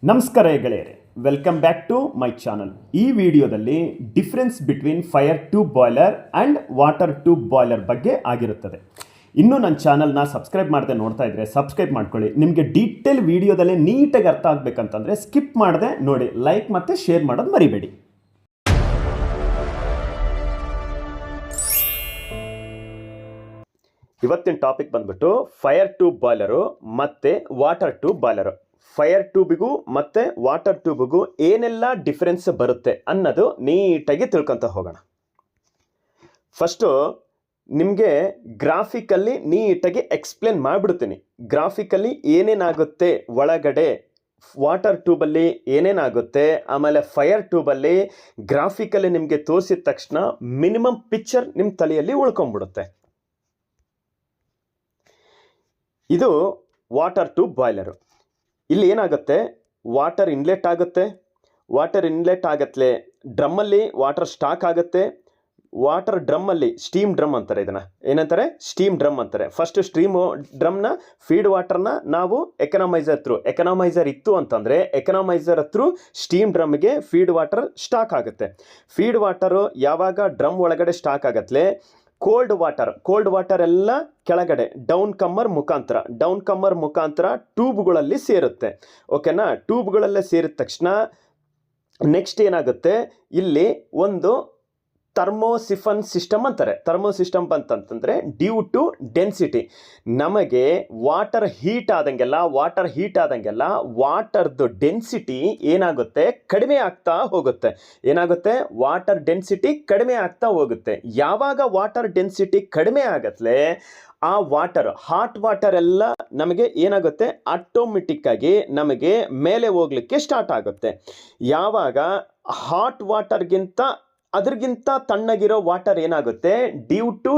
ನಮಸ್ಕಾರ ಗೆಳೆಯರೆ, welcome back to my channel. ಈ ವಿಡಿಯೋದಲ್ಲಿ difference between fire tube boiler and water tube boiler ಬಗ್ಗೆ ಆಗಿರುತ್ತದೆ. ಇನ್ನೂ ನನ್ನ ಚಾನಲ್ನ ಸಬ್ಸ್ಕ್ರೈಬ್ ಮಾಡದೆ ನೋಡ್ತಾ ಇದ್ದರೆ ಸಬ್ಸ್ಕ್ರೈಬ್ ಮಾಡ್ಕೊಳ್ಳಿ. ನಿಮಗೆ ಡೀಟೇಲ್ ವಿಡಿಯೋದಲ್ಲೇ ನೀಟಾಗಿ ಅರ್ಥ ಆಗಬೇಕಂತಂದರೆ ಸ್ಕಿಪ್ ಮಾಡದೆ ನೋಡಿ, ಲೈಕ್ ಮತ್ತು ಶೇರ್ ಮಾಡೋದು ಮರಿಬೇಡಿ. ಇವತ್ತಿನ ಟಾಪಿಕ್ ಬಂದ್ಬಿಟ್ಟು ಫೈರ್ ಟ್ಯೂಬ್ ಬಾಯ್ಲರು ಮತ್ತು ವಾಟರ್ ಟ್ಯೂಬ್ ಬಾಯ್ಲರು. ಫೈರ್ ಟ್ಯೂಬಿಗೂ ಮತ್ತು ವಾಟರ್ ಟ್ಯೂಬಿಗೂ ಏನೆಲ್ಲ ಡಿಫರೆನ್ಸ್ ಬರುತ್ತೆ ಅನ್ನೋದು ನೀಟಾಗಿ ತಿಳ್ಕೊತ ಹೋಗೋಣ. ಫಸ್ಟು ನಿಮಗೆ ಗ್ರಾಫಿಕಲ್ಲಿ ನೀಟಾಗಿ ಎಕ್ಸ್ಪ್ಲೇನ್ ಮಾಡಿಬಿಡ್ತೀನಿ. ಗ್ರಾಫಿಕಲ್ಲಿ ಏನೇನಾಗುತ್ತೆ ಒಳಗಡೆ, ವಾಟರ್ ಟ್ಯೂಬಲ್ಲಿ ಏನೇನಾಗುತ್ತೆ, ಆಮೇಲೆ ಫೈರ್ ಟ್ಯೂಬಲ್ಲಿ ಗ್ರಾಫಿಕಲ್ಲಿ ನಿಮಗೆ ತೋರಿಸಿದ ತಕ್ಷಣ ಮಿನಿಮಮ್ ಪಿಕ್ಚರ್ ನಿಮ್ಮ ತಲೆಯಲ್ಲಿ ಉಳ್ಕೊಂಡ್ಬಿಡುತ್ತೆ. ಇದು ವಾಟರ್ ಟ್ಯೂಬ್ ಬಾಯ್ಲರು. ಇಲ್ಲಿ ಏನಾಗುತ್ತೆ, ವಾಟರ್ ಇನ್ಲೆಟ್ ಆಗುತ್ತೆ. ವಾಟರ್ ಇನ್ಲೆಟ್ ಆಗತ್ಲೆ ಡ್ರಮ್ಮಲ್ಲಿ ವಾಟರ್ ಸ್ಟಾಕ್ ಆಗುತ್ತೆ. ವಾಟರ್ ಡ್ರಮ್ಮಲ್ಲಿ ಸ್ಟೀಮ್ ಡ್ರಮ್ ಅಂತಾರೆ, ಇದನ್ನು ಏನಂತಾರೆ, ಸ್ಟೀಮ್ ಡ್ರಮ್ ಅಂತಾರೆ. ಫಸ್ಟ್ ಸ್ಟೀಮು ಡ್ರಮ್ನ ಫೀಡ್ ವಾಟರ್ನ ನಾವು ಎಕನಾಮೈಸರ್ ಇತ್ತು ಅಂತಂದರೆ ಎಕನಾಮೈಸರ್ ಹತ್ರ ಸ್ಟೀಮ್ ಡ್ರಮ್ಗೆ ಫೀಡ್ ವಾಟರ್ ಸ್ಟಾಕ್ ಆಗುತ್ತೆ. ಫೀಡ್ ವಾಟರು ಯಾವಾಗ ಡ್ರಮ್ ಒಳಗಡೆ ಸ್ಟಾಕ್ ಆಗತ್ಲೆ ಕೋಲ್ಡ್ ವಾಟರ್ ಎಲ್ಲ ಕೆಳಗಡೆ ಡೌನ್ ಕಮ್ಮರ್ ಮುಖಾಂತರ ಟ್ಯೂಬ್ಗಳಲ್ಲಿ ಸೇರುತ್ತೆ. ಓಕೆನಾ? ಟ್ಯೂಬ್ಗಳಲ್ಲೇ ಸೇರಿದ ತಕ್ಷಣ ನೆಕ್ಸ್ಟ್ ಏನಾಗುತ್ತೆ, ಇಲ್ಲಿ ಒಂದು ಥರ್ಮೋಸಿಫನ್ ಸಿಸ್ಟಮ್ ಅಂತಾರೆ. ಥರ್ಮೋಸಿಸ್ಟಮ್ ಬಂತಂತಂದರೆ ಡ್ಯೂ ಟು ಡೆನ್ಸಿಟಿ, ನಮಗೆ ವಾಟರ್ ಹೀಟ್ ಆದಂಗೆಲ್ಲ ವಾಟರ್ದು ಡೆನ್ಸಿಟಿ ಏನಾಗುತ್ತೆ, ಕಡಿಮೆ ಆಗ್ತಾ ಹೋಗುತ್ತೆ. ವಾಟರ್ ಡೆನ್ಸಿಟಿ ಕಡಿಮೆ ಆಗ್ತಾ ಹೋಗುತ್ತೆ. ಯಾವಾಗ ವಾಟರ್ ಡೆನ್ಸಿಟಿ ಕಡಿಮೆ ಆಗತ್ಲೆ ಆ ಹಾಟ್ ವಾಟರ್ ಎಲ್ಲ ನಮಗೆ ಏನಾಗುತ್ತೆ, ಆಟೋಮೆಟಿಕ್ ಆಗಿ ನಮಗೆ ಮೇಲೆ ಹೋಗ್ಲಿಕ್ಕೆ ಸ್ಟಾರ್ಟ್ ಆಗುತ್ತೆ. ಯಾವಾಗ ಹಾಟ್ ವಾಟರ್ಗಿಂತ ಅದ್ರಗಿಂತ ತಣ್ಣಗಿರೋ ವಾಟರ್ ಏನಾಗುತ್ತೆ, ಡ್ಯೂ ಟು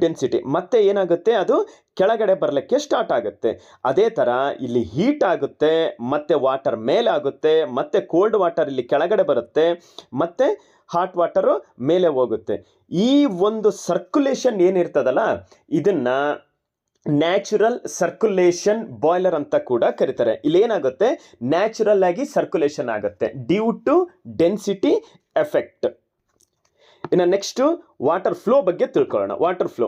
ಡೆನ್ಸಿಟಿ ಮತ್ತೆ ಏನಾಗುತ್ತೆ, ಅದು ಕೆಳಗಡೆ ಬರಲಿಕ್ಕೆ ಸ್ಟಾರ್ಟ್ ಆಗುತ್ತೆ. ಅದೇ ಥರ ಇಲ್ಲಿ ಹೀಟ್ ಆಗುತ್ತೆ, ಮತ್ತೆ ವಾಟರ್ ಮೇಲಾಗುತ್ತೆ, ಮತ್ತೆ ಕೋಲ್ಡ್ ವಾಟರ್ ಇಲ್ಲಿ ಕೆಳಗಡೆ ಬರುತ್ತೆ, ಮತ್ತೆ ಹಾಟ್ ವಾಟರು ಮೇಲೆ ಹೋಗುತ್ತೆ. ಈ ಒಂದು ಸರ್ಕ್ಯುಲೇಷನ್ ಏನಿರ್ತದಲ್ಲ, ಇದನ್ನ ನ್ಯಾಚುರಲ್ ಸರ್ಕ್ಯುಲೇಷನ್ ಬಾಯ್ಲರ್ ಅಂತ ಕೂಡ ಕರೀತಾರೆ. ಇಲ್ಲಿ ಏನಾಗುತ್ತೆ, ನ್ಯಾಚುರಲ್ ಆಗಿ ಸರ್ಕ್ಯುಲೇಷನ್ ಆಗುತ್ತೆ ಡ್ಯೂ ಟು ಡೆನ್ಸಿಟಿ ಎಫೆಕ್ಟ್. ಇನ್ನು ನೆಕ್ಸ್ಟು ವಾಟರ್ ಫ್ಲೋ ಬಗ್ಗೆ ತಿಳ್ಕೊಳ್ಳೋಣ. ವಾಟರ್ ಫ್ಲೋ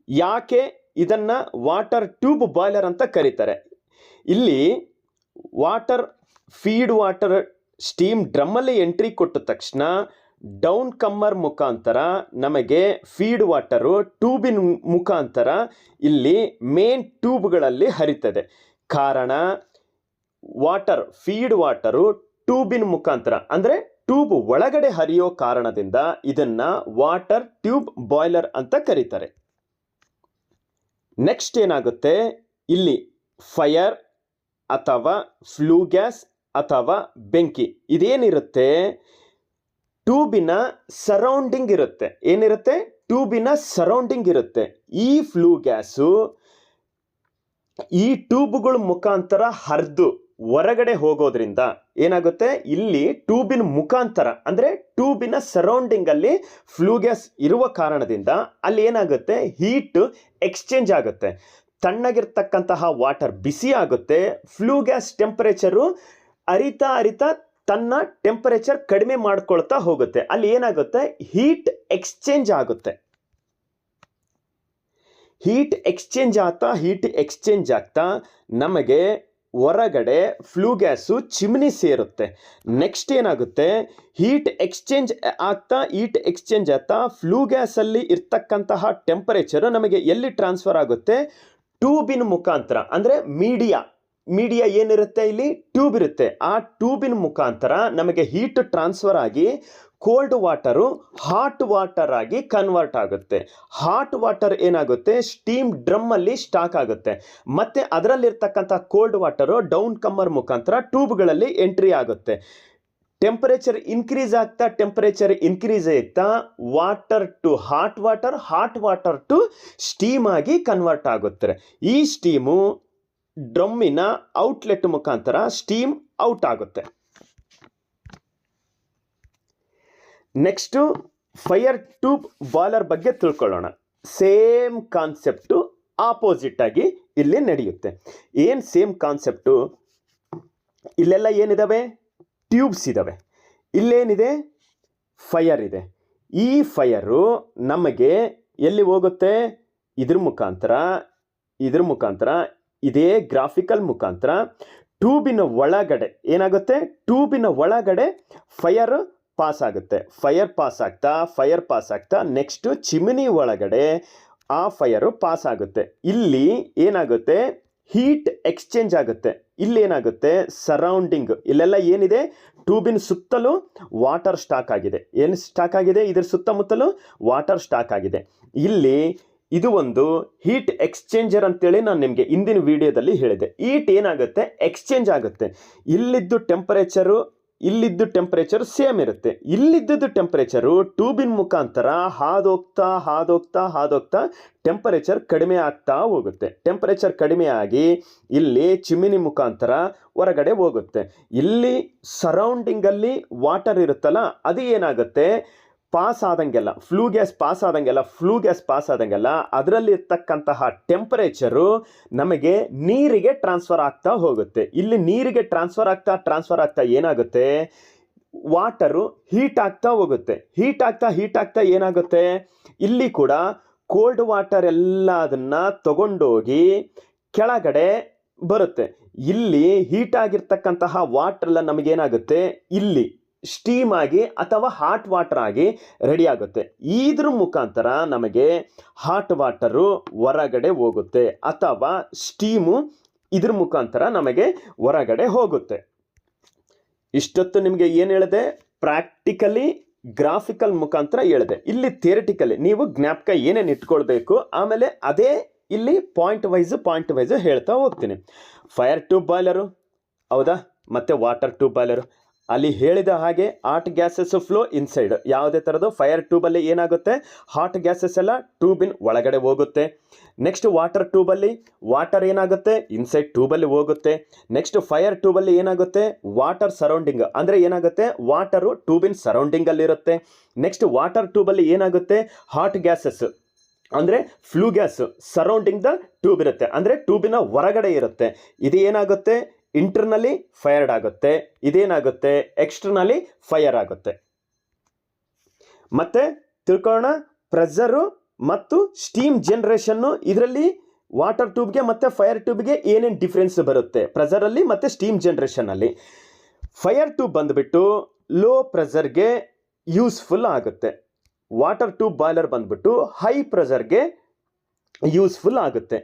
ಯಾಕೆ ಇದನ್ನ ವಾಟರ್ ಟ್ಯೂಬ್ ಬಾಯ್ಲರ್ ಅಂತ ಕರೀತಾರೆ. ಇಲ್ಲಿ ಫೀಡ್ ವಾಟರ್ ಸ್ಟೀಮ್ ಡ್ರಮ್ಮಲ್ಲಿ ಎಂಟ್ರಿ ಕೊಟ್ಟ ತಕ್ಷಣ ಡೌನ್ ಕಮ್ಮರ್ ಮುಖಾಂತರ ನಮಗೆ ಫೀಡ್ ವಾಟರು ಟ್ಯೂಬಿನ ಮುಖಾಂತರ ಇಲ್ಲಿ ಮೇನ್ ಟ್ಯೂಬ್ಗಳಲ್ಲಿ ಹರಿತದೆ. ಕಾರಣ ಫೀಡ್ ವಾಟರು ಟ್ಯೂಬಿನ ಮುಖಾಂತರ ಅಂದರೆ ಟ್ಯೂಬ್ ಒಳಗಡೆ ಹರಿಯೋ ಕಾರಣದಿಂದ ಇದನ್ನ ವಾಟರ್ ಟ್ಯೂಬ್ ಬಾಯ್ಲರ್ ಅಂತ ಕರೀತಾರೆ. ನೆಕ್ಸ್ಟ್ ಏನಾಗುತ್ತೆ, ಇಲ್ಲಿ ಫೈರ್ ಅಥವಾ ಫ್ಲೂ ಗ್ಯಾಸ್ ಅಥವಾ ಬೆಂಕಿ ಇದೇನಿರುತ್ತೆ, ಟ್ಯೂಬಿನ ಸರೌಂಡಿಂಗ್ ಇರುತ್ತೆ. ಏನಿರುತ್ತೆ, ಟ್ಯೂಬಿನ ಸರೌಂಡಿಂಗ್ ಇರುತ್ತೆ. ಈ ಫ್ಲೂ ಗ್ಯಾಸು ಈ ಟ್ಯೂಬ್ಗಳ ಮುಖಾಂತರ ಹರಿದು ಹೊರಗಡೆ ಹೋಗೋದ್ರಿಂದ ಏನಾಗುತ್ತೆ, ಇಲ್ಲಿ ಟ್ಯೂಬಿನ ಮುಖಾಂತರ ಅಂದರೆ ಟ್ಯೂಬಿನ ಸರೌಂಡಿಂಗ್ ಅಲ್ಲಿ ಫ್ಲೂ ಗ್ಯಾಸ್ ಇರುವ ಕಾರಣದಿಂದ ಅಲ್ಲಿ ಏನಾಗುತ್ತೆ, ಹೀಟ್ ಎಕ್ಸ್ಚೇಂಜ್ ಆಗುತ್ತೆ. ತಣ್ಣಗಿರ್ತಕ್ಕಂತಹ ವಾಟರ್ ಬಿಸಿ ಆಗುತ್ತೆ. ಫ್ಲೂ ಗ್ಯಾಸ್ ಟೆಂಪರೇಚರು ಅರಿತಾ ತನ್ನ ಟೆಂಪರೇಚರ್ ಕಡಿಮೆ ಮಾಡ್ಕೊಳ್ತಾ ಹೋಗುತ್ತೆ. ಅಲ್ಲಿ ಏನಾಗುತ್ತೆ, ಹೀಟ್ ಎಕ್ಸ್ಚೇಂಜ್ ಆಗುತ್ತೆ. ಹೀಟ್ ಎಕ್ಸ್ಚೇಂಜ್ ಆಗ್ತಾ ನಮಗೆ ಹೊರಗಡೆ ಫ್ಲೂ ಗ್ಯಾಸು ಚಿಮ್ನಿ ಸೇರುತ್ತೆ. ನೆಕ್ಸ್ಟ್ ಏನಾಗುತ್ತೆ, ಹೀಟ್ ಎಕ್ಸ್ಚೇಂಜ್ ಆಗ್ತಾ ಫ್ಲೂ ಗ್ಯಾಸಲ್ಲಿ ಇರ್ತಕ್ಕಂತಹ ಟೆಂಪರೇಚರು ನಮಗೆ ಎಲ್ಲಿ ಟ್ರಾನ್ಸ್ಫರ್ ಆಗುತ್ತೆ, ಟ್ಯೂಬಿನ ಮುಖಾಂತರ ಅಂದರೆ ಮೀಡಿಯಾ ಏನಿರುತ್ತೆ, ಇಲ್ಲಿ ಟ್ಯೂಬ್ ಇರುತ್ತೆ. ಆ ಟ್ಯೂಬಿನ ಮುಖಾಂತರ ನಮಗೆ ಹೀಟ್ ಟ್ರಾನ್ಸ್ಫರ್ ಆಗಿ ಕೋಲ್ಡ್ ವಾಟರು ಹಾಟ್ ವಾಟರ್ ಆಗಿ ಕನ್ವರ್ಟ್ ಆಗುತ್ತೆ. ಹಾಟ್ ವಾಟರ್ ಏನಾಗುತ್ತೆ, ಸ್ಟೀಮ್ ಡ್ರಮ್ ಅಲ್ಲಿ ಸ್ಟಾಕ್ ಆಗುತ್ತೆ. ಮತ್ತೆ ಅದರಲ್ಲಿರ್ತಕ್ಕಂಥ ಕೋಲ್ಡ್ ವಾಟರು ಡೌನ್ ಕಮ್ಮರ್ ಮುಖಾಂತರ ಟ್ಯೂಬ್ಗಳಲ್ಲಿ ಎಂಟ್ರಿ ಆಗುತ್ತೆ. ಟೆಂಪರೇಚರ್ ಇನ್ಕ್ರೀಸ್ ಆಗ್ತಾ water to hot water to steam ಆಗಿ ಕನ್ವರ್ಟ್ ಆಗುತ್ತೆ. ಈ ಸ್ಟೀಮು ಡ್ರಮ್ಮಿನ ಔಟ್ಲೆಟ್ ಮುಖಾಂತರ ಸ್ಟೀಮ್ ಔಟ್ ಆಗುತ್ತೆ. ನೆಕ್ಸ್ಟು ಫೈರ್ ಟ್ಯೂಬ್ ಬಾಯ್ಲರ್ ಬಗ್ಗೆ ತಿಳ್ಕೊಳ್ಳೋಣ. ಸೇಮ್ ಕಾನ್ಸೆಪ್ಟು ಆಪೋಸಿಟ್ ಆಗಿ ಇಲ್ಲಿ ನಡೆಯುತ್ತೆ. ಏನು ಸೇಮ್ ಕಾನ್ಸೆಪ್ಟು, ಇಲ್ಲೆಲ್ಲ ಏನಿದಾವೆ, ಟ್ಯೂಬ್ಸ್ ಇದ್ದಾವೆ. ಇಲ್ಲೇನಿದೆ, ಫೈರ್ ಇದೆ. ಈ ಫೈರು ನಮಗೆ ಎಲ್ಲಿ ಹೋಗುತ್ತೆ, ಇದ್ರ ಮುಖಾಂತರ ಇದೇ ಗ್ರಾಫಿಕಲ್ ಮುಖಾಂತರ ಟ್ಯೂಬಿನ ಒಳಗಡೆ ಏನಾಗುತ್ತೆ, ಟ್ಯೂಬಿನ ಒಳಗಡೆ ಫೈರ್ ಪಾಸ್ ಆಗುತ್ತೆ. ಫೈರ್ ಪಾಸ್ ಆಗ್ತಾ ನೆಕ್ಸ್ಟ್ ಚಿಮಿನಿ ಒಳಗಡೆ ಆ ಫೈರು ಪಾಸ್ ಆಗುತ್ತೆ. ಇಲ್ಲಿ ಏನಾಗುತ್ತೆ, ಹೀಟ್ ಎಕ್ಸ್ಚೇಂಜ್ ಆಗುತ್ತೆ. ಇಲ್ಲಿ ಏನಾಗುತ್ತೆ, ಸರೌಂಡಿಂಗ್ ಇಲ್ಲೆಲ್ಲ ಏನಿದೆ, ಟ್ಯೂಬಿನ ಸುತ್ತಲೂ ವಾಟರ್ ಸ್ಟಾಕ್ ಆಗಿದೆ. ಏನು ಸ್ಟಾಕ್ ಆಗಿದೆ, ಇದ್ರ ಸುತ್ತಮುತ್ತಲೂ ವಾಟರ್ ಸ್ಟಾಕ್ ಆಗಿದೆ. ಇಲ್ಲಿ ಇದು ಒಂದು ಹೀಟ್ ಎಕ್ಸ್ಚೇಂಜರ್ ಅಂತೇಳಿ ನಾನು ನಿಮಗೆ ಇಂದಿನ ವಿಡಿಯೋದಲ್ಲಿ ಹೇಳಿದೆ. ಹೀಟ್ ಏನಾಗುತ್ತೆ, ಎಕ್ಸ್ಚೇಂಜ್ ಆಗುತ್ತೆ. ಇಲ್ಲಿದ್ದು ಟೆಂಪರೇಚರು ಸೇಮ್ ಇರುತ್ತೆ. ಇಲ್ಲಿದ್ದು ಟೆಂಪರೇಚರು ಟ್ಯೂಬಿನ ಮುಖಾಂತರ ಹಾದೋಗ್ತಾ ಟೆಂಪರೇಚರ್ ಕಡಿಮೆ ಆಗ್ತಾ ಹೋಗುತ್ತೆ. ಟೆಂಪರೇಚರ್ ಕಡಿಮೆ ಆಗಿ ಇಲ್ಲಿ ಚಿಮಿನಿ ಮುಖಾಂತರ ಹೊರಗಡೆ ಹೋಗುತ್ತೆ. ಇಲ್ಲಿ ಸರೌಂಡಿಂಗಲ್ಲಿ ವಾಟರ್ ಇರುತ್ತಲ್ಲ, ಅದು ಏನಾಗುತ್ತೆ, ಫ್ಲೂ ಗ್ಯಾಸ್ ಪಾಸ್ ಆದಂಗೆಲ್ಲ ಅದರಲ್ಲಿ ಇರ್ತಕ್ಕಂತಹ ಟೆಂಪರೇಚರು ನಮಗೆ ನೀರಿಗೆ ಟ್ರಾನ್ಸ್ಫರ್ ಆಗ್ತಾ ಹೋಗುತ್ತೆ. ಇಲ್ಲಿ ನೀರಿಗೆ ಟ್ರಾನ್ಸ್ಫರ್ ಆಗ್ತಾ ಏನಾಗುತ್ತೆ, ವಾಟರು ಹೀಟ್ ಆಗ್ತಾ ಹೋಗುತ್ತೆ. ಹೀಟ್ ಆಗ್ತಾ ಏನಾಗುತ್ತೆ, ಇಲ್ಲಿ ಕೂಡ ಕೋಲ್ಡ್ ವಾಟರ್ ಎಲ್ಲ ಅದನ್ನ ತಗೊಂಡೋಗಿ ಕೆಳಗಡೆ ಬರುತ್ತೆ. ಇಲ್ಲಿ ಹೀಟ್ ಆಗಿರ್ತಕ್ಕಂತಹ ವಾಟರ್ ಎಲ್ಲ ನಮಗೇನಾಗುತ್ತೆ, ಇಲ್ಲಿ ಸ್ಟೀಮ್ ಆಗಿ ಅಥವಾ ಹಾಟ್ ವಾಟರ್ ಆಗಿ ರೆಡಿ ಆಗುತ್ತೆ. ಇದ್ರ ಮುಖಾಂತರ ನಮಗೆ ಹಾಟ್ ವಾಟರು ಹೊರಗಡೆ ಹೋಗುತ್ತೆ ಅಥವಾ ಸ್ಟೀಮು ಇದ್ರ ಮುಖಾಂತರ ನಮಗೆ ಹೊರಗಡೆ ಹೋಗುತ್ತೆ. ಇಷ್ಟೊತ್ತು ನಿಮಗೆ ಏನು ಹೇಳಿದೆ, ಪ್ರಾಕ್ಟಿಕಲಿ ಗ್ರಾಫಿಕಲ್ ಮುಖಾಂತರ ಹೇಳಿದೆ. ಇಲ್ಲಿ ಥಿಯರಿಟಿಕಲಿ ನೀವು ಜ್ಞಾಪಕ ಏನೇನು ಇಟ್ಕೊಳ್ಬೇಕು, ಆಮೇಲೆ ಅದೇ ಇಲ್ಲಿ ಪಾಯಿಂಟ್ ವೈಸ್ ಹೇಳ್ತಾ ಹೋಗ್ತೀನಿ. ಫೈರ್ ಟ್ಯೂಬ್ ಬಾಯ್ಲರು ಹೌದಾ, ಮತ್ತೆ ವಾಟರ್ ಟ್ಯೂಬ್ ಬಾಯ್ಲರು. ಅಲ್ಲಿ ಹೇಳಿದ ಹಾಗೆ ಹಾಟ್ ಗ್ಯಾಸಸ್ ಫ್ಲೋ ಇನ್ಸೈಡ್. ಯಾವುದೇ ಥರದ್ದು ಫೈರ್ ಟ್ಯೂಬಲ್ಲಿ ಏನಾಗುತ್ತೆ, ಹಾಟ್ ಗ್ಯಾಸಸ್ ಎಲ್ಲ ಟ್ಯೂಬಿನ ಒಳಗಡೆ ಹೋಗುತ್ತೆ. ನೆಕ್ಸ್ಟ್ ವಾಟರ್ ಟ್ಯೂಬಲ್ಲಿ ವಾಟರ್ ಏನಾಗುತ್ತೆ, ಇನ್ಸೈಡ್ ಟ್ಯೂಬಲ್ಲಿ ಹೋಗುತ್ತೆ. ನೆಕ್ಸ್ಟ್ ಫೈರ್ ಟ್ಯೂಬಲ್ಲಿ ಏನಾಗುತ್ತೆ, ವಾಟರ್ ಸರೌಂಡಿಂಗ್ ಅಂದರೆ ಏನಾಗುತ್ತೆ, ವಾಟರು ಟ್ಯೂಬಿನ ಸರೌಂಡಿಂಗಲ್ಲಿರುತ್ತೆ. ನೆಕ್ಸ್ಟ್ ವಾಟರ್ ಟ್ಯೂಬಲ್ಲಿ ಏನಾಗುತ್ತೆ, ಹಾಟ್ ಗ್ಯಾಸಸ್ ಅಂದರೆ flue gas surrounding the tube ಇರುತ್ತೆ, ಅಂದರೆ ಟ್ಯೂಬಿನ ಹೊರಗಡೆ ಇರುತ್ತೆ. ಇದು ಏನಾಗುತ್ತೆ, ಇಂಟರ್ನಲಿ ಫೈರ್ಡ್ ಆಗುತ್ತೆ. ಇದೇನಾಗುತ್ತೆ, ಎಕ್ಸ್ಟರ್ನಲಿ ಫೈರ್ ಆಗುತ್ತೆ. ಮತ್ತೆ ತಿಳ್ಕೊಳ್ಳೋಣ, ಪ್ರೆಷರು ಮತ್ತು ಸ್ಟೀಮ್ ಜನರೇಷನ್ನು. ಇದರಲ್ಲಿ ವಾಟರ್ ಟ್ಯೂಬ್ಗೆ ಮತ್ತು ಫೈರ್ ಟ್ಯೂಬ್ಗೆ ಏನೇನು ಡಿಫ್ರೆನ್ಸ್ ಬರುತ್ತೆ ಪ್ರೆಷರಲ್ಲಿ ಮತ್ತು ಸ್ಟೀಮ್ ಜನರೇಷನಲ್ಲಿ. ಫೈರ್ ಟ್ಯೂಬ್ ಬಂದುಬಿಟ್ಟು ಲೋ ಪ್ರೆಷರ್ಗೆ ಯೂಸ್ಫುಲ್ ಆಗುತ್ತೆ. ವಾಟರ್ ಟ್ಯೂಬ್ ಬಾಯ್ಲರ್ ಬಂದುಬಿಟ್ಟು ಹೈ ಪ್ರೆಷರ್ಗೆ ಯೂಸ್ಫುಲ್ ಆಗುತ್ತೆ.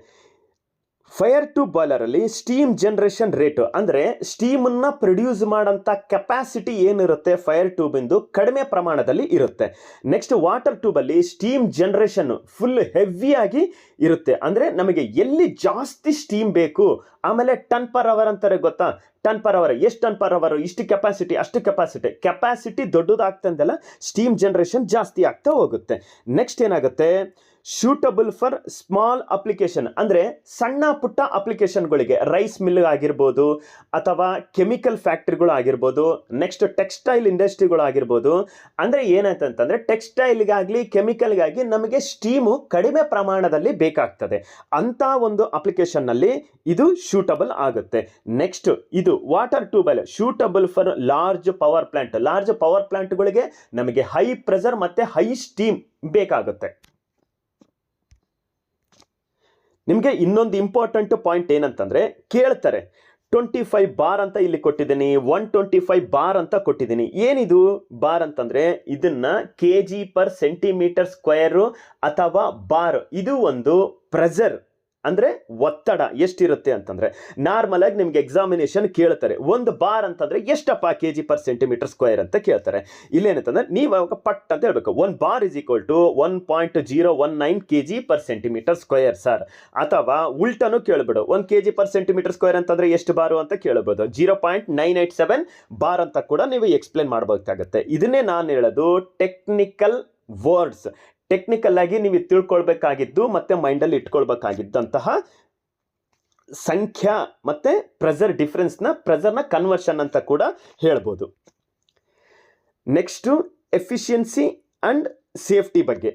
ಫೈರ್ ಟ್ಯೂಬ್ ಬಾಯ್ಲರಲ್ಲಿ ಸ್ಟೀಮ್ ಜನರೇಷನ್ ರೇಟು ಅಂದರೆ ಸ್ಟೀಮನ್ನು ಪ್ರೊಡ್ಯೂಸ್ ಮಾಡೋಂಥ ಕೆಪಾಸಿಟಿ ಏನಿರುತ್ತೆ ಫೈರ್ ಟ್ಯೂಬಿಂದು ಕಡಿಮೆ ಪ್ರಮಾಣದಲ್ಲಿ ಇರುತ್ತೆ. ನೆಕ್ಸ್ಟ್ ವಾಟರ್ ಟ್ಯೂಬಲ್ಲಿ ಸ್ಟೀಮ್ ಜನರೇಷನ್ನು ಫುಲ್ ಹೆವಿಯಾಗಿ ಇರುತ್ತೆ. ಅಂದರೆ ನಮಗೆ ಎಲ್ಲಿ ಜಾಸ್ತಿ ಸ್ಟೀಮ್ ಬೇಕು, ಆಮೇಲೆ ಟನ್ ಪರ್ ಅವರ್ ಅಂತಾರೆ ಗೊತ್ತಾ, ಟನ್ ಪರ್ ಅವರ್, ಎಷ್ಟು ಟನ್ ಪರ್ ಅವರ್, ಇಷ್ಟು ಕೆಪಾಸಿಟಿ, ಅಷ್ಟು ಕೆಪಾಸಿಟಿ ದೊಡ್ಡದಾಗ್ತಂದೆಲ್ಲ ಸ್ಟೀಮ್ ಜನರೇಷನ್ ಜಾಸ್ತಿ ಆಗ್ತಾ ಹೋಗುತ್ತೆ. ನೆಕ್ಸ್ಟ್ ಏನಾಗುತ್ತೆ, ಸೂಟಬಲ್ ಫಾರ್ ಸ್ಮಾಲ್ ಅಪ್ಲಿಕೇಶನ್ ಅಂದರೆ ಸಣ್ಣ ಪುಟ್ಟ ಅಪ್ಲಿಕೇಶನ್ಗಳಿಗೆ, ರೈಸ್ ಮಿಲ್ ಆಗಿರ್ಬೋದು ಅಥವಾ ಕೆಮಿಕಲ್ ಫ್ಯಾಕ್ಟ್ರಿಗಳು ಆಗಿರ್ಬೋದು, ನೆಕ್ಸ್ಟ್ ಟೆಕ್ಸ್ಟೈಲ್ ಇಂಡಸ್ಟ್ರಿಗಳು ಆಗಿರ್ಬೋದು. ಅಂದರೆ ಏನಾಯ್ತು ಅಂತಂದರೆ ಟೆಕ್ಸ್ಟೈಲ್ಗಾಗಲಿ ಕೆಮಿಕಲ್ಗಾಗಿ ನಮಗೆ ಸ್ಟೀಮು ಕಡಿಮೆ ಪ್ರಮಾಣದಲ್ಲಿ ಬೇಕಾಗ್ತದೆ. ಅಂಥ ಒಂದು ಅಪ್ಲಿಕೇಶನ್ನಲ್ಲಿ ಇದು ಸೂಟಬಲ್ ಆಗುತ್ತೆ. ನೆಕ್ಸ್ಟ್ ಇದು ವಾಟರ್ ಟ್ಯೂಬಲ್ಲಿ ಸೂಟಬಲ್ ಫಾರ್ ಲಾರ್ಜ್ ಪವರ್ ಪ್ಲಾಂಟ್ಗಳಿಗೆ ನಮಗೆ ಹೈ ಪ್ರೆಷರ್ ಮತ್ತು ಹೈ ಸ್ಟೀಮ್ ಬೇಕಾಗುತ್ತೆ. ನಿಮಗೆ ಇನ್ನೊಂದು ಇಂಪಾರ್ಟೆಂಟ್ ಪಾಯಿಂಟ್ ಏನಂತಂದರೆ, ಕೇಳ್ತಾರೆ 25 ಬಾರ್ ಅಂತ ಇಲ್ಲಿ ಕೊಟ್ಟಿದ್ದೀನಿ, 125 ಬಾರ್ ಅಂತ ಕೊಟ್ಟಿದ್ದೀನಿ. ಏನಿದು ಬಾರ್ ಅಂತಂದರೆ ಇದನ್ನು kg/cm² ಅಥವಾ ಬಾರ್, ಇದು ಒಂದು ಪ್ರೆಷರ್ ಅಂದರೆ ಒತ್ತಡ ಎಷ್ಟಿರುತ್ತೆ ಅಂತಂದರೆ, ನಾರ್ಮಲ್ ಆಗಿ ನಿಮ್ಗೆ ಎಕ್ಸಾಮಿನೇಷನ್ ಕೇಳ್ತಾರೆ ಒಂದು ಬಾರ್ ಅಂತಂದರೆ ಎಷ್ಟಪ್ಪ kg/cm² ಅಂತ ಕೇಳ್ತಾರೆ. ಇಲ್ಲೇನಂತಂದ್ರೆ ನೀವು ಅವಾಗ ಪಟ್ ಅಂತ ಹೇಳ್ಬೇಕು, 1 ಬಾರ್ = 1.019 kg/cm² ಸರ್. ಅಥವಾ ಉಲ್ಟನೂ ಕೇಳ್ಬಿಡು, 1 kg/cm² ಅಂತಂದ್ರೆ ಎಷ್ಟು ಬಾರು ಅಂತ ಕೇಳಬಹುದು, 0.987 ಬಾರ್ ಅಂತ ಕೂಡ ನೀವು ಎಕ್ಸ್ಪ್ಲೇನ್ ಮಾಡಬೇಕಾಗತ್ತೆ. ಇದನ್ನೇ ನಾನು ಹೇಳೋದು ಟೆಕ್ನಿಕಲ್ ವರ್ಡ್ಸ್. ಟೆಕ್ನಿಕಲ್ ಆಗಿ ನೀವು ತಿಳ್ಕೊಳ್ಬೇಕಾಗಿದ್ದು ಮತ್ತೆ ಮೈಂಡಲ್ಲಿ ಇಟ್ಕೊಳ್ಬೇಕಾಗಿದ್ದಂತಹ ಸಂಖ್ಯಾ ಮತ್ತೆ ಪ್ರೆಷರ್ನ ಕನ್ವರ್ಷನ್ ಅಂತ ಕೂಡ ಹೇಳ್ಬೋದು. ನೆಕ್ಸ್ಟು ಎಫಿಷಿಯನ್ಸಿ ಅಂಡ್ ಸೇಫ್ಟಿ ಬಗ್ಗೆ.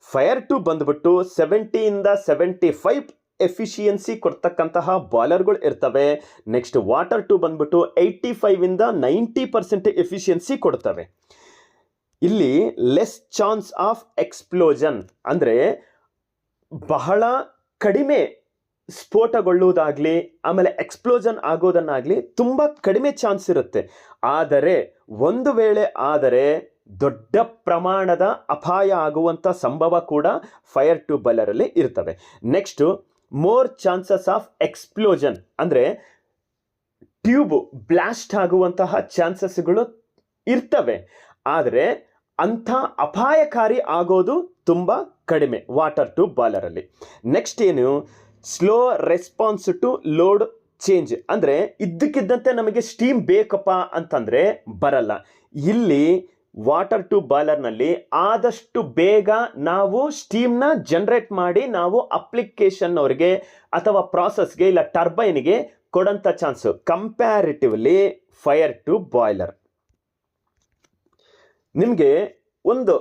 ಫೈರ್ ಟ್ಯೂಬ್ ಬಂದ್ಬಿಟ್ಟು 70 ಇಂದ 75 ಎಫಿಷಿಯನ್ಸಿ ಕೊಡ್ತಕ್ಕಂತಹ ಬಾಯ್ಲರ್ಗಳು ಇರ್ತವೆ. ನೆಕ್ಸ್ಟ್ ವಾಟರ್ ಟ್ಯೂಬ್ ಬಂದ್ಬಿಟ್ಟು 85ಇಂದ 90% ಎಫಿಷಿಯನ್ಸಿ ಕೊಡ್ತವೆ. ಇಲ್ಲಿ ಲೆಸ್ ಚಾನ್ಸ್ ಆಫ್ ಎಕ್ಸ್ಪ್ಲೋಷನ್ ಅಂದರೆ ಬಹಳ ಕಡಿಮೆ ಸ್ಫೋಟಗೊಳ್ಳುವುದಾಗಲಿ ಆಮೇಲೆ ಎಕ್ಸ್ಪ್ಲೋಷನ್ ಆಗೋದನ್ನಾಗಲಿ ತುಂಬ ಕಡಿಮೆ ಚಾನ್ಸ್ ಇರುತ್ತೆ. ಆದರೆ ಒಂದು ವೇಳೆ ಆದರೆ ದೊಡ್ಡ ಪ್ರಮಾಣದ ಅಪಾಯ ಆಗುವಂಥ ಸಂಭವ ಕೂಡ ಫೈರ್ ಟ್ಯೂಬ್ ಬಾಯ್ಲರಲ್ಲಿ ಇರ್ತವೆ. Next more chances of explosion ಅಂದರೆ ಟ್ಯೂಬ್ ಬ್ಲಾಸ್ಟ್ ಆಗುವಂತಹ ಚಾನ್ಸಸ್ಗಳು ಇರ್ತವೆ. ಆದರೆ ಅಂಥ ಅಪಾಯಕಾರಿ ಆಗೋದು ತುಂಬ ಕಡಿಮೆ ವಾಟರ್ ಟ್ಯೂಬ್ ಬಾಯ್ಲರಲ್ಲಿ. ನೆಕ್ಸ್ಟ್ ಏನು, slow response to load change ಅಂದರೆ ಇದ್ದಕ್ಕಿದ್ದಂತೆ ನಮಗೆ ಸ್ಟೀಮ್ ಬೇಕಪ್ಪ ಅಂತಂದರೆ ಬರಲ್ಲ. ಇಲ್ಲಿ ವಾಟರ್ ಟ್ಯೂಬ್ ಬಾಯ್ಲರ್ನಲ್ಲಿ ಆದಷ್ಟು ಬೇಗ ನಾವು ಸ್ಟೀಮ್ನ ಜನರೇಟ್ ಮಾಡಿ ನಾವು ಅಪ್ಲಿಕೇಶನ್ ಅವ್ರಿಗೆ ಅಥವಾ ಪ್ರಾಸೆಸ್ಗೆ ಇಲ್ಲ ಟರ್ಬೈನ್ಗೆ ಕೊಡೋಂಥ chance comparatively fire tube boiler. ನಿಮಗೆ ಒಂದು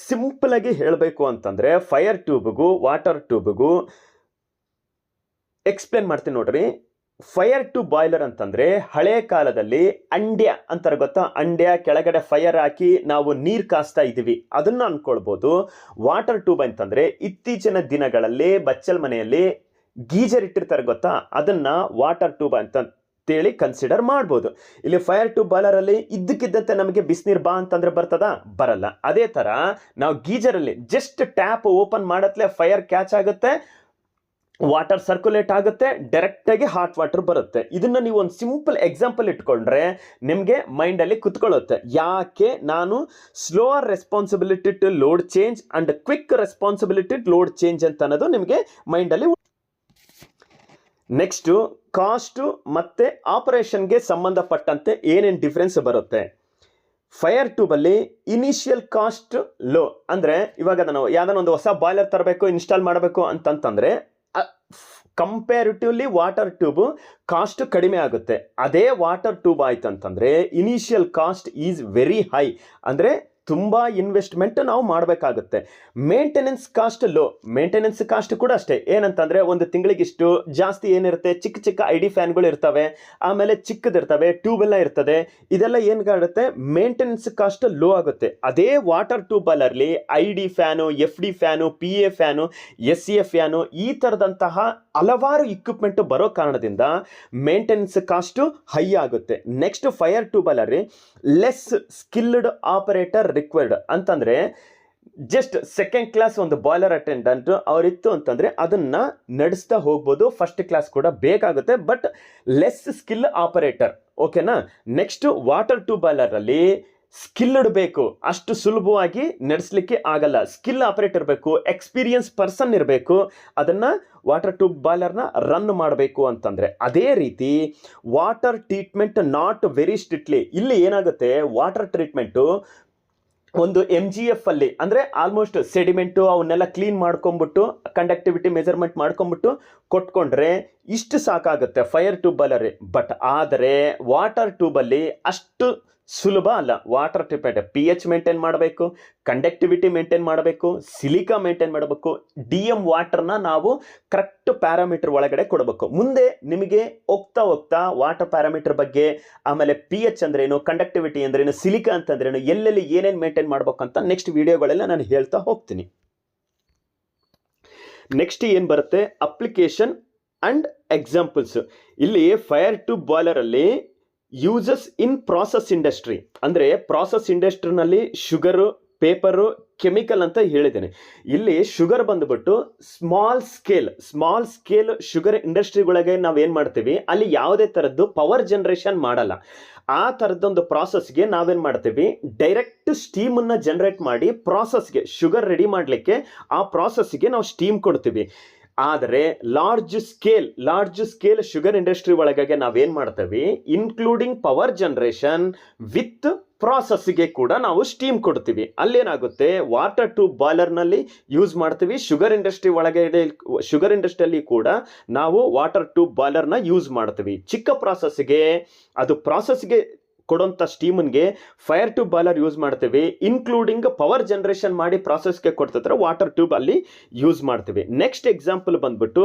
ಸಿಂಪಲ್ ಆಗಿ ಹೇಳಬೇಕು ಅಂತಂದರೆ ಫೈರ್ ಟ್ಯೂಬ್ಗೂ ವಾಟರ್ ಟ್ಯೂಬ್ಗೂ ಎಕ್ಸ್ಪ್ಲೇನ್ ಮಾಡ್ತೀನಿ ನೋಡ್ರಿ. ಫೈರ್ ಟ್ಯೂಬ್ ಬಾಯ್ಲರ್ ಅಂತಂದರೆ ಹಳೆ ಕಾಲದಲ್ಲಿ ಅಂಡ್ಯ ಅಂತಾರೆ ಗೊತ್ತಾ, ಅಂಡ್ಯ ಕೆಳಗಡೆ ಫೈರ್ ಹಾಕಿ ನಾವು ನೀರು ಕಾಸ್ತಾ ಇದ್ದೀವಿ ಅದನ್ನು ಅಂದ್ಕೊಳ್ಬೋದು. ವಾಟರ್ ಟ್ಯೂಬ್ ಅಂತಂದರೆ ಇತ್ತೀಚಿನ ದಿನಗಳಲ್ಲಿ ಬಚ್ಚಲ್ ಮನೆಯಲ್ಲಿ ಗೀಜರ್ ಇಟ್ಟಿರ್ತಾರೆ ಗೊತ್ತಾ, ಅದನ್ನು ವಾಟರ್ ಟ್ಯೂಬ್ ಅಂತೇಳಿ ಕನ್ಸಿಡರ್ ಮಾಡ್ಬೋದು. ಇಲ್ಲಿ ಫೈರ್ ಟ್ಯೂಬ್ ಬಾಯ್ಲರಲ್ಲಿ ಇದ್ದಕ್ಕಿದ್ದಂತೆ ನಮಗೆ ಬಿಸಿನೀರು ಬಾ ಅಂತಂದರೆ ಬರ್ತದಾ, ಬರಲ್ಲ. ಅದೇ ಥರ ನಾವು ಗೀಜರಲ್ಲಿ ಜಸ್ಟ್ ಟ್ಯಾಪ್ ಓಪನ್ ಮಾಡತ್ಲೇ ಫೈರ್ ಕ್ಯಾಚ್ ಆಗುತ್ತೆ, ವಾಟರ್ ಸರ್ಕ್ಯುಲೇಟ್ ಆಗುತ್ತೆ, ಡೈರೆಕ್ಟಾಗಿ ಹಾಟ್ ವಾಟರ್ ಬರುತ್ತೆ. ಇದನ್ನು ನೀವು ಒಂದು ಸಿಂಪಲ್ ಎಕ್ಸಾಂಪಲ್ ಇಟ್ಕೊಂಡ್ರೆ ನಿಮಗೆ ಮೈಂಡಲ್ಲಿ ಕುತ್ಕೊಳ್ಳುತ್ತೆ. ಯಾಕೆ ನಾನು slower responsibility to load change and quick responsibility to load change ಅಂತ ಅನ್ನೋದು ನಿಮಗೆ ಮೈಂಡಲ್ಲಿ. ನೆಕ್ಸ್ಟು ಕಾಸ್ಟು ಮತ್ತು ಆಪರೇಷನ್ಗೆ ಸಂಬಂಧಪಟ್ಟಂತೆ ಏನೇನು ಡಿಫ್ರೆನ್ಸ್ ಬರುತ್ತೆ. ಫೈರ್ ಟ್ಯೂಬಲ್ಲಿ ಇನಿಷಿಯಲ್ ಕಾಸ್ಟ್ ಲೋ ಅಂದರೆ ಇವಾಗ ನಾನು ಯಾವುದೋ ಒಂದು ಹೊಸ ಬಾಯ್ಲರ್ ತರಬೇಕು ಇನ್ಸ್ಟಾಲ್ ಮಾಡಬೇಕು ಅಂತಂತಂದರೆ ಕಂಪ್ಯಾರಿಟಿವ್ಲಿ ವಾಟರ್ ಟ್ಯೂಬ್ ಕಾಸ್ಟ್ ಕಡಿಮೆ ಆಗುತ್ತೆ. ಅದೇ ವಾಟರ್ ಟ್ಯೂಬ್ ಆಯ್ತು ಅಂತಂದರೆ initial cost is very high, ಅಂದರೆ ತುಂಬ ಇನ್ವೆಸ್ಟ್ಮೆಂಟ್ ನಾವು ಮಾಡಬೇಕಾಗುತ್ತೆ. Maintenance cost low, maintenance cost ಕೂಡ ಅಷ್ಟೇ. ಏನಂತಂದರೆ ಒಂದು ತಿಂಗಳಿಗಿಷ್ಟು, ಜಾಸ್ತಿ ಏನಿರುತ್ತೆ ಚಿಕ್ಕ ಚಿಕ್ಕ ID ಫ್ಯಾನ್ಗಳು ಇರ್ತವೆ, ಆಮೇಲೆ ಚಿಕ್ಕದಿರ್ತವೆ, ಟ್ಯೂಬೆಲ್ಲ ಇರ್ತದೆ. ಇದೆಲ್ಲ ಏನಾಗುತ್ತೆ ಮೇಂಟೆನೆನ್ಸ್ ಕಾಸ್ಟ್ ಲೋ ಆಗುತ್ತೆ. ಅದೇ ವಾಟರ್ ಟ್ಯೂಬ್ ಬಾಯ್ಲರ್ಲಿ ID fan, FD fan, PA fan, SCA fan ಈ ಥರದಂತಹ ಹಲವಾರು ಇಕ್ವಿಪ್ಮೆಂಟು ಬರೋ ಕಾರಣದಿಂದ ಮೇಂಟೆನೆನ್ಸ್ ಕಾಸ್ಟು ಹೈ ಆಗುತ್ತೆ. ನೆಕ್ಸ್ಟ್ ಫೈರ್ ಟ್ಯೂಬ್ ಬಾಯ್ಲರ್ಲಿ ಲೆಸ್ ಸ್ಕಿಲ್ಡ್ ಆಪರೇಟರ್ ರಿಕ್ವೈರ್ಡ್ ಅಂತಂದರೆ ಜಸ್ಟ್ ಸೆಕೆಂಡ್ ಕ್ಲಾಸ್ ಒಂದು ಬಾಯ್ಲರ್ ಅಟೆಂಡೆಂಟ್ ಅವರಿತ್ತು ಅಂತಂದರೆ ಅದನ್ನು ನಡೆಸ್ತಾ ಹೋಗ್ಬೋದು. ಫಸ್ಟ್ ಕ್ಲಾಸ್ ಕೂಡ ಬೇಕಾಗುತ್ತೆ, ಬಟ್ ಲೆಸ್ ಸ್ಕಿಲ್ ಆಪರೇಟರ್. ಓಕೆನಾ. ನೆಕ್ಸ್ಟು ವಾಟರ್ ಟ್ಯೂಬ್ ಬಾಯ್ಲರಲ್ಲಿ ಸ್ಕಿಲ್ಡ್ ಬೇಕು, ಅಷ್ಟು ಸುಲಭವಾಗಿ ನಡೆಸಲಿಕ್ಕೆ ಆಗಲ್ಲ. ಸ್ಕಿಲ್ ಆಪರೇಟರ್ ಬೇಕು, ಎಕ್ಸ್ಪೀರಿಯನ್ಸ್ ಪರ್ಸನ್ ಇರಬೇಕು, ಅದನ್ನು ವಾಟರ್ ಟ್ಯೂಬ್ ಬಾಯ್ಲರ್ನ ರನ್ ಮಾಡಬೇಕು ಅಂತಂದರೆ. ಅದೇ ರೀತಿ water treatment not very strictly. ಇಲ್ಲಿ ಏನಾಗುತ್ತೆ ವಾಟರ್ ಟ್ರೀಟ್ಮೆಂಟು ಒಂದು MGF ಅಲ್ಲಿ ಅಂದರೆ ಆಲ್ಮೋಸ್ಟ್ ಸೆಡಿಮೆಂಟು ಅವನ್ನೆಲ್ಲ ಕ್ಲೀನ್ ಮಾಡ್ಕೊಂಬಿಟ್ಟು ಕಂಡಕ್ಟಿವಿಟಿ ಮೆಜರ್ಮೆಂಟ್ ಮಾಡ್ಕೊಂಬಿಟ್ಟು ಕೊಟ್ಕೊಂಡ್ರೆ ಇಷ್ಟು ಸಾಕಾಗುತ್ತೆ ಫೈರ್ ಟ್ಯೂಬ್ ಬಾಯ್ಲರ್. ಬಟ್ ಆದರೆ ವಾಟರ್ ಟ್ಯೂಬಲ್ಲಿ ಅಷ್ಟು ಸುಲಭ ಅಲ್ಲ. ವಾಟರ್ ಟ್ರೀಟ್ಮೆಂಟ್ pH ಮೇಂಟೈನ್ ಮಾಡಬೇಕು, ಕಂಡಕ್ಟಿವಿಟಿ ಮೇಂಟೈನ್ ಮಾಡಬೇಕು, ಸಿಲಿಕಾ ಮೇಂಟೈನ್ ಮಾಡಬೇಕು, DM ವಾಟರ್ನ ನಾವು ಕರೆಕ್ಟ್ ಪ್ಯಾರಾಮೀಟರ್ ಒಳಗಡೆ ಕೊಡಬೇಕು. ಮುಂದೆ ನಿಮಗೆ ಹೋಗ್ತಾ ಹೋಗ್ತಾ ವಾಟರ್ ಪ್ಯಾರಾಮೀಟರ್ ಬಗ್ಗೆ, ಆಮೇಲೆ pH ಅಂದ್ರೇನು, ಕಂಡಕ್ಟಿವಿಟಿ ಅಂದ್ರೇನು, ಸಿಲಿಕಾ ಅಂತಂದ್ರೇನು, ಎಲ್ಲೆಲ್ಲಿ ಏನೇನು ಮೇಂಟೈನ್ ಮಾಡಬೇಕು ಅಂತ ನೆಕ್ಸ್ಟ್ ವಿಡಿಯೋಗಳೆಲ್ಲ ನಾನು ಹೇಳ್ತಾ ಹೋಗ್ತೀನಿ. ನೆಕ್ಸ್ಟ್ ಏನು ಬರುತ್ತೆ ಅಪ್ಲಿಕೇಶನ್ ಅಂಡ್ ಎಕ್ಸಾಂಪಲ್ಸ್. ಇಲ್ಲಿ ಫೈರ್ ಟ್ಯೂಬ್ ಬಾಯ್ಲರಲ್ಲಿ ಯೂಸಸ್ ಇನ್ ಪ್ರಾಸೆಸ್ ಇಂಡಸ್ಟ್ರಿ ಅಂದರೆ ಪ್ರಾಸೆಸ್ ಇಂಡಸ್ಟ್ರಿನಲ್ಲಿ ಶುಗರು, ಪೇಪರು, ಕೆಮಿಕಲ್ ಅಂತ ಹೇಳಿದ್ದೇನೆ. ಇಲ್ಲಿ ಶುಗರ್ ಬಂದುಬಿಟ್ಟು ಸ್ಮಾಲ್ ಸ್ಕೇಲ್ ಶುಗರ್ ಇಂಡಸ್ಟ್ರಿಗಳಿಗೆ ನಾವೇನು ಮಾಡ್ತೀವಿ, ಅಲ್ಲಿ ಯಾವುದೇ ಥರದ್ದು ಪವರ್ ಜನರೇಷನ್ ಮಾಡಲ್ಲ. ಆ ಥರದ್ದೊಂದು ಪ್ರಾಸೆಸ್ಗೆ ನಾವೇನು ಮಾಡ್ತೀವಿ, ಡೈರೆಕ್ಟ್ ಸ್ಟೀಮನ್ನು ಜನರೇಟ್ ಮಾಡಿ ಪ್ರಾಸೆಸ್ಗೆ ಶುಗರ್ ರೆಡಿ ಮಾಡಲಿಕ್ಕೆ ಆ ಪ್ರಾಸೆಸ್ಗೆ ನಾವು ಸ್ಟೀಮ್ ಕೊಡ್ತೀವಿ. ಆದರೆ ಲಾರ್ಜ್ ಸ್ಕೇಲ್ ಶುಗರ್ ಇಂಡಸ್ಟ್ರಿ ಒಳಗೆ ನಾವೇನು ಮಾಡ್ತೀವಿ, ಇನ್ಕ್ಲೂಡಿಂಗ್ ಪವರ್ ಜನರೇಷನ್ ವಿತ್ ಪ್ರಾಸೆಸ್ಗೆ ಕೂಡ ನಾವು ಸ್ಟೀಮ್ ಕೊಡ್ತೀವಿ. ಅಲ್ಲೇನಾಗುತ್ತೆ ವಾಟರ್ ಟ್ಯೂಬ್ ಬಾಯ್ಲರ್ನಲ್ಲಿ ಯೂಸ್ ಮಾಡ್ತೀವಿ. ಶುಗರ್ ಇಂಡಸ್ಟ್ರಿಯಲ್ಲಿ ಕೂಡ ನಾವು ವಾಟರ್ ಟ್ಯೂಬ್ ಬಾಯ್ಲರ್ನ ಯೂಸ್ ಮಾಡ್ತೀವಿ. ಚಿಕ್ಕ ಪ್ರಾಸೆಸ್ಗೆ ಅದು ಪ್ರಾಸೆಸ್ಗೆ ಕೊಡೋಂಥ ಸ್ಟೀಮ್ಗೆ ಫೈರ್ ಟ್ಯೂಬ್ ಬಾಯ್ಲರ್ ಯೂಸ್ ಮಾಡ್ತೀವಿ. ಇನ್ಕ್ಲೂಡಿಂಗ್ ಪವರ್ ಜನರೇಷನ್ ಮಾಡಿ ಪ್ರಾಸೆಸ್ಗೆ ಕೊಡ್ತಿದ್ರೆ ವಾಟರ್ ಟ್ಯೂಬ್ ಅಲ್ಲಿ ಯೂಸ್ ಮಾಡ್ತೀವಿ. ನೆಕ್ಸ್ಟ್ ಎಕ್ಸಾಂಪಲ್ ಬಂದ್ಬಿಟ್ಟು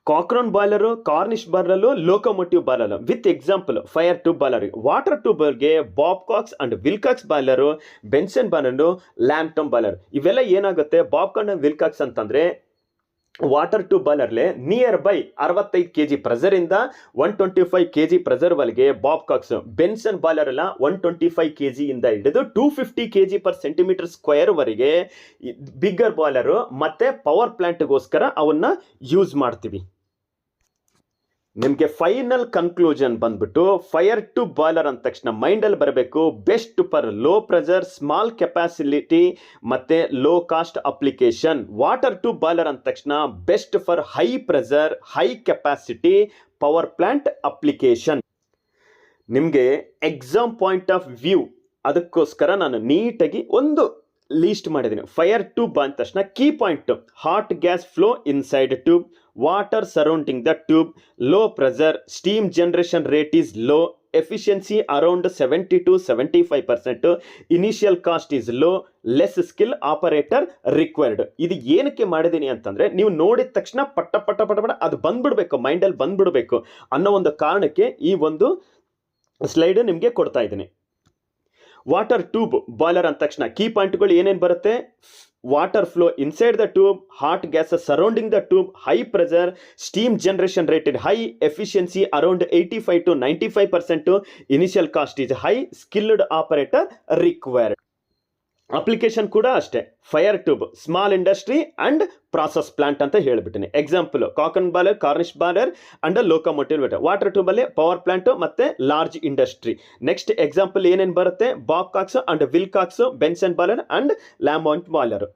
Cochran boiler, cornish boiler, locomotive boiler with example fire tube boiler. Water ಟ್ಯೂಬ್ಗೆ Babcocks and Wilcox boiler, Benson boiler, Lamont boiler. ಇವೆಲ್ಲ ಏನಾಗುತ್ತೆ, ಬಾಬ್ಕಾಕ್ ಅಂಡ್ ವಿಲ್ಕಾಕ್ಸ್ ಅಂತಂದ್ರೆ ವಾಟರ್ ಟ್ಯೂಬ್ ಬಾಯ್ಲರ್ಲೆ ನಿಯರ್ ಬೈ 65 kg ಪ್ರೆಸರ್ ಇಂದ 125 kg pressure ವರೆಗೆ ಬಾಬ್ಕಾಕ್ಸ್. Benson boiler ಎಲ್ಲ 125 kg ಇಂದ ಹಿಡಿದು 250 kg per centimeter ಸ್ಕ್ವೇರ್ ವರೆಗೆ ಬಿಗ್ಗರ್ ಬಾಯ್ಲರು ಮತ್ತೆ ಪವರ್ ಪ್ಲಾಂಟ್ಗೋಸ್ಕರ ಅವನ್ನ ಯೂಸ್ ಮಾಡ್ತೀವಿ. ನಿಮಗೆ ಫೈನಲ್ ಕನ್ಕ್ಲೂಷನ್ ಬಂದ್ಬಿಟ್ಟು ಫೈರ್ ಟ್ಯೂಬ್ ಬಾಯ್ಲರ್ ಅಂದ ತಕ್ಷಣ ಮೈಂಡಲ್ಲಿ ಬರಬೇಕು best for low pressure, small capacity ಮತ್ತೆ low cost application. Water tube boiler ಅಂದ ತಕ್ಷಣ best for high pressure, high capacity power plant application. ನಿಮಗೆ ಎಕ್ಸಾಮ್ ಪಾಯಿಂಟ್ ಆಫ್ ವ್ಯೂ ಅದಕ್ಕೋಸ್ಕರ ನಾನು ನೀಟಾಗಿ ಒಂದು ಲೀಸ್ಟ್ ಮಾಡಿದ್ದೀನಿ. ಫೈರ್ ಟ್ಯೂಬ್ ಅಂದ ತಕ್ಷಣ key point: hot gas flow inside tube, water surrounding the tube, low pressure, steam generation rate is low, efficiency around 70 to 75%, initial cost is low, less skill operator required. ಇದು ಏನಕ್ಕೆ ಮಾಡಿದ್ದೀನಿ ಅಂತಂದ್ರೆ ನೀವು ನೋಡಿದ ತಕ್ಷಣ ಪಟ್ಟ ಪಟ್ಟ ಪಟ್ಟ ಪಟ್ಟ ಅದು ಬಂದ್ಬಿಡ್ಬೇಕು, ಮೈಂಡಲ್ಲಿ ಬಂದ್ಬಿಡ್ಬೇಕು ಅನ್ನೋ ಒಂದು ಕಾರಣಕ್ಕೆ ಈ ಒಂದು ಸ್ಲೈಡ್ ನಿಮಗೆ ಕೊಡ್ತಾ ಇದ್ದೀನಿ. ವಾಟರ್ ಟ್ಯೂಬ್ ಬಾಯ್ಲರ್ ಅಂದ ತಕ್ಷಣ ಕೀ ಪಾಯಿಂಟ್ಗಳು ಏನೇನು ಬರುತ್ತೆ: water flow inside the tube, hot gases surrounding the tube, high pressure, steam generation rated high, efficiency around 85 to 95%, initial cost is high, skilled operator required. Application ಕೂಡ ಅಷ್ಟೇ, fire tube small industry and process plant ಅಂತ ಹೇಳ್ಬಿಟ್ಟಿನಿ. Example Cochran boiler, Cornish boiler and locomotive boiler. Water tube ಅಲ್ಲಿ power plant ಮತ್ತೆ large industry. Next example ಏನೇನು ಬರುತ್ತೆ: Babcocks and Wilcox, Benson boiler and Lamont boiler.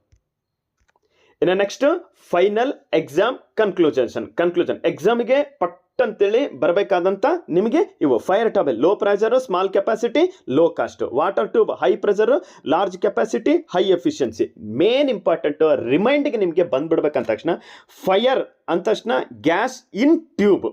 ಇನ್ನು next final exam conclusion. ಎಕ್ಸಾಮ್ಗೆ put ಅಂತೇಳಿ ಬರಬೇಕಾದಂತ ನಿಮಗೆ ಇವು: fire tube low pressure, small capacity, low cost; water tube high pressure, large capacity, high efficiency. Main important reminding ನಿಮಗೆ ಬಂದ್ಬಿಡ್ಬೇಕಂತ ತಕ್ಷಣ fire ಅಂದ ತಕ್ಷಣ gas in tube,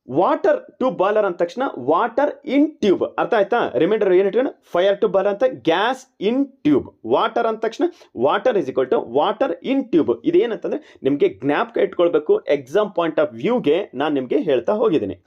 water tube boiler ಅಂದ ತಕ್ಷಣ ವಾಟರ್ ಇನ್ ಟ್ಯೂಬ್. ಅರ್ಥ ಆಯ್ತಾ? ರಿಮೈಂಡರ್ ಏನು ಇಟ್ಕೊಂಡು ಫೈರ್ ಟ್ಯೂಬ್ ಬಾಯ್ಲರ್ ಅಂತ ಗ್ಯಾಸ್ ಇನ್ ಟ್ಯೂಬ್, ವಾಟರ್ ಅಂದ ತಕ್ಷಣ water is equal to water in tube. ಇದೇನಂತಂದ್ರೆ ನಿಮಗೆ ಜ್ಞಾಪಕ ಇಟ್ಕೊಳ್ಬೇಕು. ಎಕ್ಸಾಮ್ ಪಾಯಿಂಟ್ ಆಫ್ ವ್ಯೂಗೆ ನಾನು ನಿಮಗೆ ಹೇಳ್ತಾ ಹೋಗಿದ್ದೀನಿ.